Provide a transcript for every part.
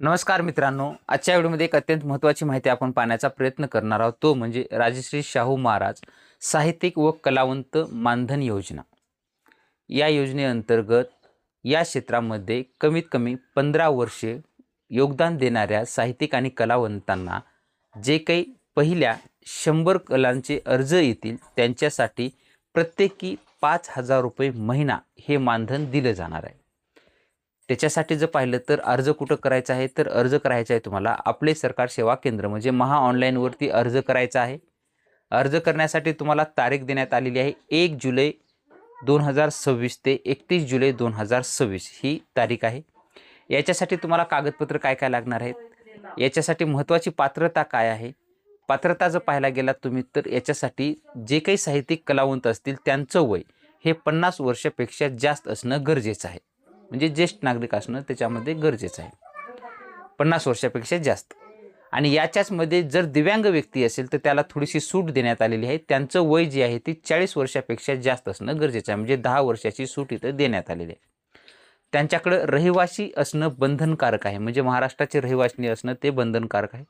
नमस्कार मित्रांनो, आजच्या व्हिडिओमध्ये एक अत्यंत महत्त्वाची माहिती आपण पाहण्याचा प्रयत्न करणार आहोत. तो म्हणजे राजश्री शाहू महाराज साहित्यिक व कलावंत मानधन योजना. या योजनेअंतर्गत या क्षेत्रामध्ये कमीत कमी 15 वर्षे योगदान देणाऱ्या साहित्यिक आणि कलावंतांना जे काही पहिल्या 100 कलांचे अर्ज येतील त्यांच्यासाठी प्रत्येकी 5,000 रुपये महिना हे मानधन दिलं जाणार आहे. त्याच्यासाठी जर पाहिलं तर अर्ज कुठं करायचा आहे, तर अर्ज करायचा आहे तुम्हाला आपले सरकार सेवा केंद्र म्हणजे महा ऑनलाईनवरती अर्ज करायचा आहे. अर्ज करण्यासाठी तुम्हाला तारीख देण्यात आलेली आहे 1 जुलै 2026 ते 31 जुलै 2026 ही तारीख आहे. याच्यासाठी तुम्हाला कागदपत्र काय काय लागणार आहेत, याच्यासाठी महत्त्वाची पात्रता काय आहे, पात्रता जर पाहायला गेलात तुम्ही तर याच्यासाठी जे काही साहित्यिक कलावंत असतील त्यांचं वय हे 50 वर्षापेक्षा जास्त असणं गरजेचं आहे. म्हणजे ज्येष्ठ नागरिक असणं त्याच्यामध्ये गरजेचं आहे, 50 वर्षापेक्षा जास्त. आणि याच्याचमध्ये जर दिव्यांग व्यक्ती असेल तर त्याला थोडीशी सूट देण्यात आलेली आहे. त्यांचं वय जे आहे ते 40 वर्षापेक्षा जास्त असणं गरजेचं आहे, म्हणजे 10 वर्षाची सूट इथं देण्यात आलेली आहे. त्यांच्याकडं रहिवासी असणं बंधनकारक आहे, म्हणजे महाराष्ट्राचे रहिवासी असणं ते बंधनकारक आहे.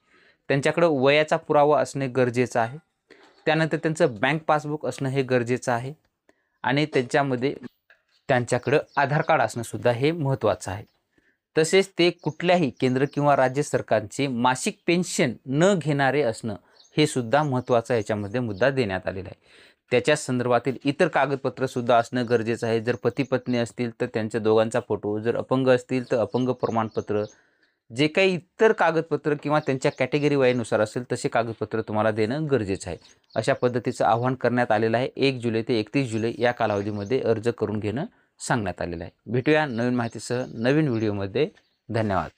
त्यांच्याकडं वयाचा पुरावा असणे गरजेचं आहे. त्यानंतर त्यांचं बँक पासबुक असणं हे गरजेचं आहे. आणि त्यांच्याकडं आधार कार्ड असणं सुद्धा हे महत्त्वाचं आहे. तसेच ते कुठल्याही केंद्र किंवा राज्य सरकारचे मासिक पेन्शन न घेणारे असणं हे सुद्धा महत्त्वाचा याच्यामध्ये मुद्दा देण्यात आलेला आहे. त्याच्या संदर्भातील इतर कागदपत्रसुद्धा असणं गरजेचं आहे. जर पती पत्नी असतील तर त्यांच्या दोघांचा फोटो, जर अपंग असतील तर अपंग प्रमाणपत्र, जे काही इतर कागदपत्र किंवा त्यांच्या कॅटेगरी वयानुसार असेल तसे कागदपत्र तुम्हाला देणं गरजेचं आहे. अशा पद्धतीचं आवाहन करण्यात आलेलं आहे. 1 जुलै ते 31 जुलै या कालावधीमध्ये अर्ज करून घेणं सांगण्यात आलेलं आहे. भेटूया नवीन माहितीसह नवीन व्हिडिओमध्ये. धन्यवाद.